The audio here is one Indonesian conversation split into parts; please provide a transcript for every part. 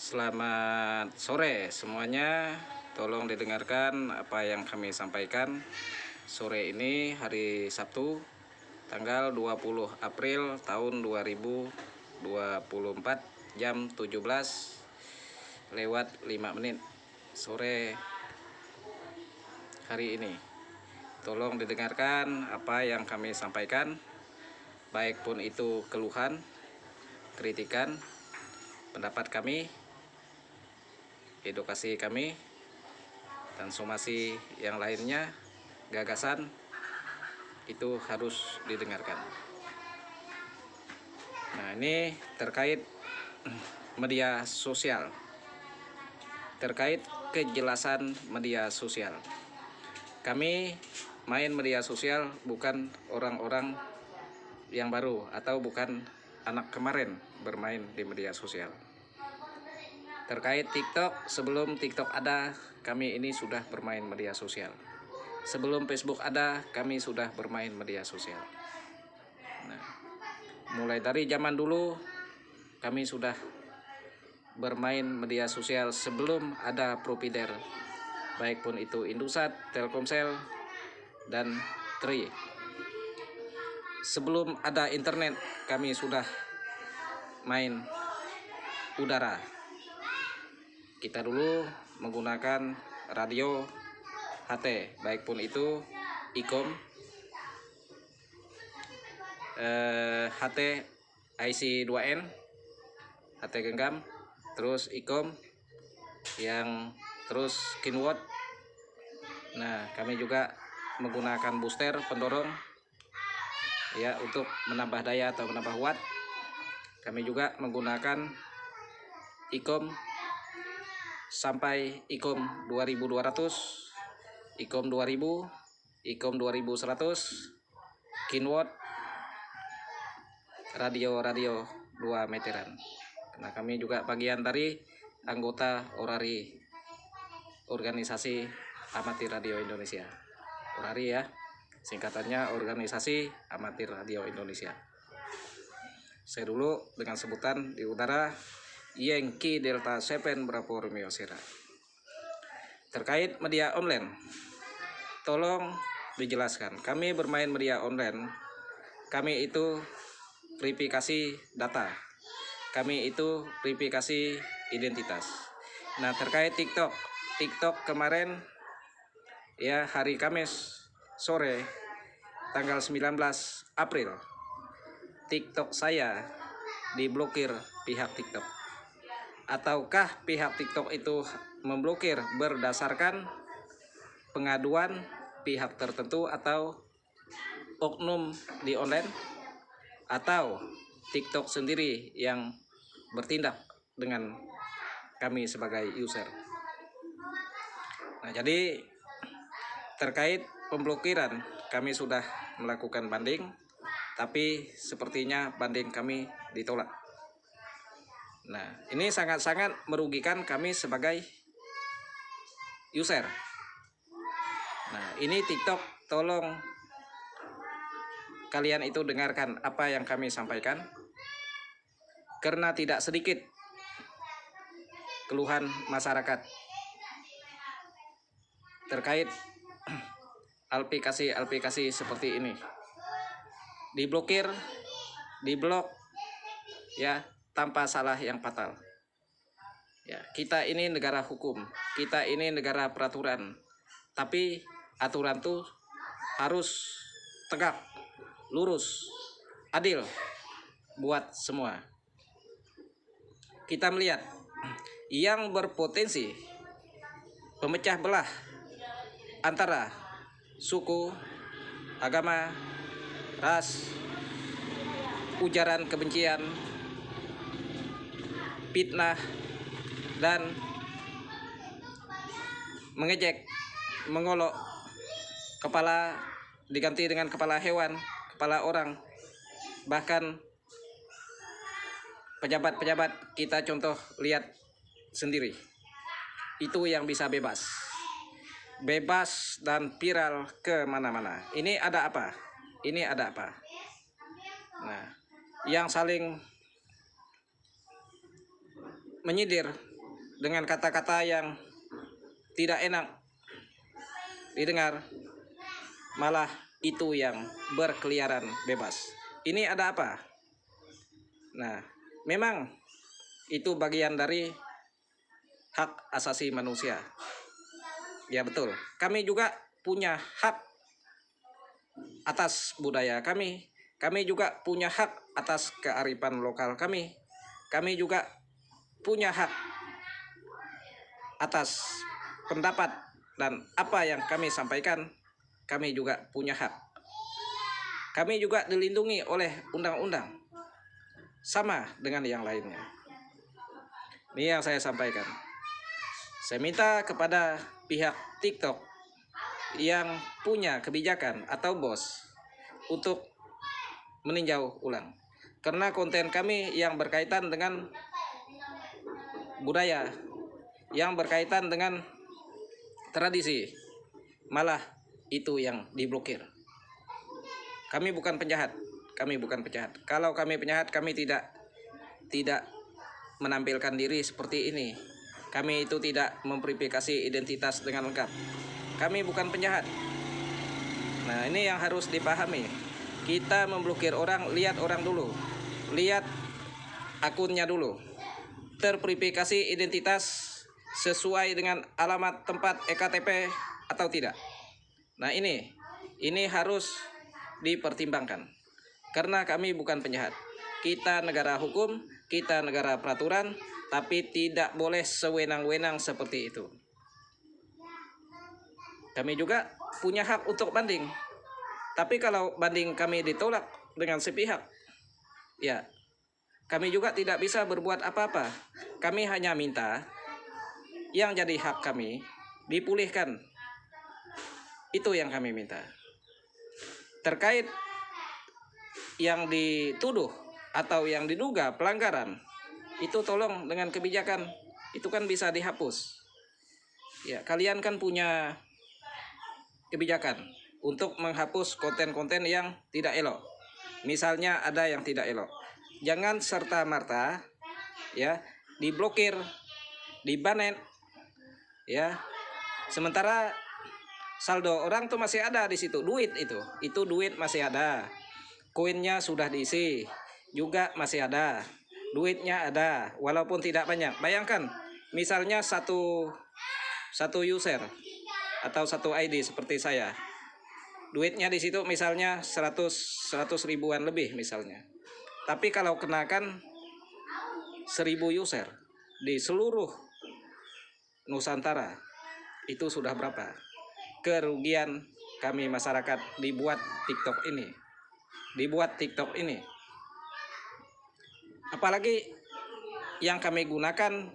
Selamat sore semuanya. Tolong didengarkan apa yang kami sampaikan sore ini, hari Sabtu tanggal 20 April tahun 2024 jam 17:05 sore hari ini. Tolong didengarkan apa yang kami sampaikan, baik pun itu keluhan, kritikan, pendapat kami, edukasi kami, dan somasi yang lainnya, gagasan, itu harus didengarkan. Nah, ini terkait media sosial, terkait kejelasan media sosial. Kami main media sosial bukan orang-orang yang baru atau bukan anak kemarin bermain di media sosial. Terkait TikTok, sebelum TikTok ada, kami ini sudah bermain media sosial. Sebelum Facebook ada, kami sudah bermain media sosial. Nah, mulai dari zaman dulu, kami sudah bermain media sosial sebelum ada provider, baik pun itu Indosat, Telkomsel, dan Tri. Sebelum ada internet, kami sudah main udara. Kita dulu menggunakan radio HT, baik pun itu ICOM, HT IC2N, HT genggam, terus ICOM yang terus Kinwatt. Nah, kami juga menggunakan booster pendorong ya untuk menambah daya atau menambah watt. Kami juga menggunakan ICOM sampai ICOM 2200, ICOM 2000, ICOM 2100, Kinwatt, radio 2 meteran. Nah, kami juga bagian dari anggota ORARI, Organisasi Amatir Radio Indonesia. ORARI ya, singkatannya Organisasi Amatir Radio Indonesia. Saya dulu dengan sebutan di udara Yankee Delta 7 Bravo Romeo Sierra. Terkait media online, tolong dijelaskan. Kami bermain media online, kami itu verifikasi data, kami itu verifikasi identitas. Nah, terkait TikTok kemarin ya, hari Kamis sore tanggal 19 April, TikTok saya diblokir pihak TikTok. Ataukah pihak TikTok itu memblokir berdasarkan pengaduan pihak tertentu atau oknum di online, atau TikTok sendiri yang bertindak dengan kami sebagai user? Nah, jadi terkait pemblokiran, kami sudah melakukan banding, tapi sepertinya banding kami ditolak. Nah, ini sangat-sangat merugikan kami sebagai user. Nah, ini TikTok, tolong kalian itu dengarkan apa yang kami sampaikan, karena tidak sedikit keluhan masyarakat terkait aplikasi seperti ini. Diblokir, diblok ya, tanpa salah yang fatal. Ya, kita ini negara hukum, kita ini negara peraturan, tapi aturan tuh harus tegak, lurus, adil buat semua. Kita melihat yang berpotensi pemecah belah antara suku, agama, ras, ujaran kebencian, fitnah, dan mengejek, mengolok, kepala diganti dengan kepala hewan, kepala orang, bahkan pejabat-pejabat kita contoh lihat sendiri. Itu yang bisa bebas dan viral ke mana-mana. Ini ada apa? Ini ada apa? Nah, yang saling menyindir dengan kata-kata yang tidak enak didengar, malah itu yang berkeliaran bebas. Ini ada apa? Nah, memang itu bagian dari hak asasi manusia. Ya betul, kami juga punya hak atas budaya kami. Kami juga punya hak atas kearifan lokal kami. Kami juga punya hak atas pendapat dan apa yang kami sampaikan. Kami juga punya hak. Kami juga dilindungi oleh undang-undang, sama dengan yang lainnya. Ini yang saya sampaikan. Saya minta kepada pihak TikTok yang punya kebijakan atau bos untuk meninjau ulang. Karena konten kami yang berkaitan dengan budaya, yang berkaitan dengan tradisi, malah itu yang diblokir. Kami bukan penjahat, kami bukan penjahat. Kalau kami penjahat, kami tidak menampilkan diri seperti ini. Kami itu tidak memverifikasi identitas dengan lengkap. Kami bukan penjahat. Nah, ini yang harus dipahami. Kita memblokir orang, lihat orang dulu. Lihat akunnya dulu. Terverifikasi identitas sesuai dengan alamat tempat EKTP atau tidak. Nah, ini harus dipertimbangkan. Karena kami bukan penjahat. Kita negara hukum, kita negara peraturan, tapi tidak boleh sewenang-wenang seperti itu. Kami juga punya hak untuk banding. Tapi kalau banding kami ditolak dengan sepihak, ya kami juga tidak bisa berbuat apa-apa. Kami hanya minta yang jadi hak kami dipulihkan. Itu yang kami minta. Terkait yang dituduh atau yang diduga pelanggaran, itu tolong dengan kebijakan, itu kan bisa dihapus. Ya, kalian kan punya kebijakan untuk menghapus konten-konten yang tidak elok. Misalnya ada yang tidak elok. Jangan serta-merta ya diblokir, dibanet ya. Sementara saldo orang tuh masih ada di situ, duit itu duit masih ada. Koinnya sudah diisi, juga masih ada. Duitnya ada, walaupun tidak banyak. Bayangkan, misalnya satu user atau satu ID seperti saya. Duitnya di situ misalnya 100 ribuan lebih misalnya. Tapi kalau kenakan 1000 user di seluruh Nusantara, itu sudah berapa? Kerugian kami masyarakat dibuat TikTok ini. Apalagi yang kami gunakan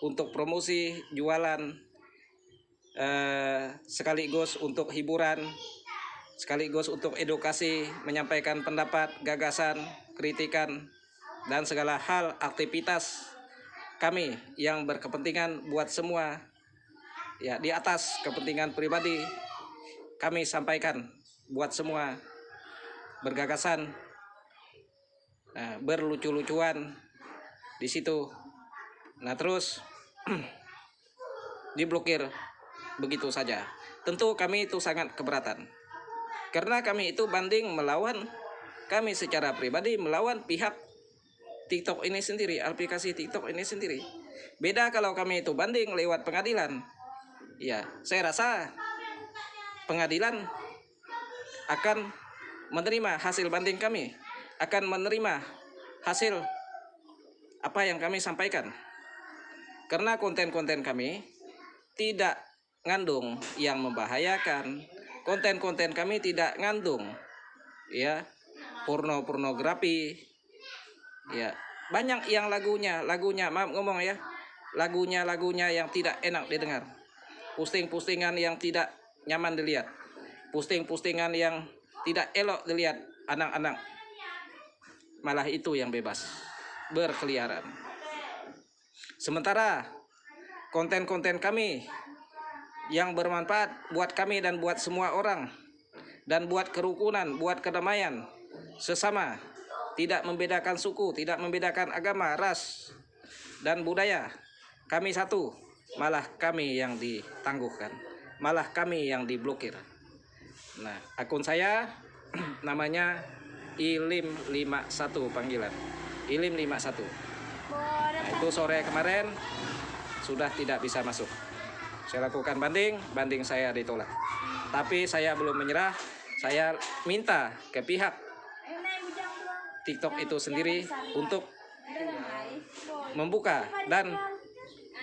untuk promosi, jualan, sekaligus untuk hiburan, sekaligus untuk edukasi, menyampaikan pendapat, gagasan, kritikan, dan segala hal aktivitas kami yang berkepentingan buat semua. Ya, di atas kepentingan pribadi kami sampaikan buat semua, bergagasan, berlucu-lucuan di situ. Nah, terus diblokir begitu saja. Tentu kami itu sangat keberatan. Karena kami itu banding melawan, kami secara pribadi melawan pihak TikTok ini sendiri, aplikasi TikTok ini sendiri. Beda kalau kami itu banding lewat pengadilan. Ya, saya rasa pengadilan akan menerima hasil banding kami, akan menerima hasil apa yang kami sampaikan. Karena konten-konten kami tidak ngandung yang membahayakan. Konten-konten kami tidak ngandung ya pornografi. Ya, banyak yang lagunya maaf ngomong ya, lagunya yang tidak enak didengar. Posting-postingan yang tidak nyaman dilihat. Posting-postingan yang tidak elok dilihat anak-anak. Malah itu yang bebas berkeliaran. Sementara konten-konten kami yang bermanfaat buat kami dan buat semua orang, dan buat kerukunan, buat kedamaian sesama, tidak membedakan suku, tidak membedakan agama, ras, dan budaya, kami satu, malah kami yang ditangguhkan, malah kami yang diblokir. Nah, akun saya namanya Ilim 51 panggilan. Ilim 51. Nah, itu sore kemarin sudah tidak bisa masuk. Saya lakukan banding saya ditolak. Tapi saya belum menyerah. Saya minta ke pihak TikTok itu sendiri untuk membuka dan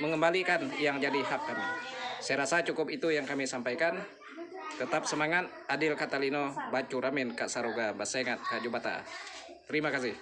mengembalikan yang jadi hak kami. Saya rasa cukup itu yang kami sampaikan. Tetap semangat, Adil Katalino, Bacu Ramin, Kak Saroga, Basengat, Kak Jubata. Terima kasih.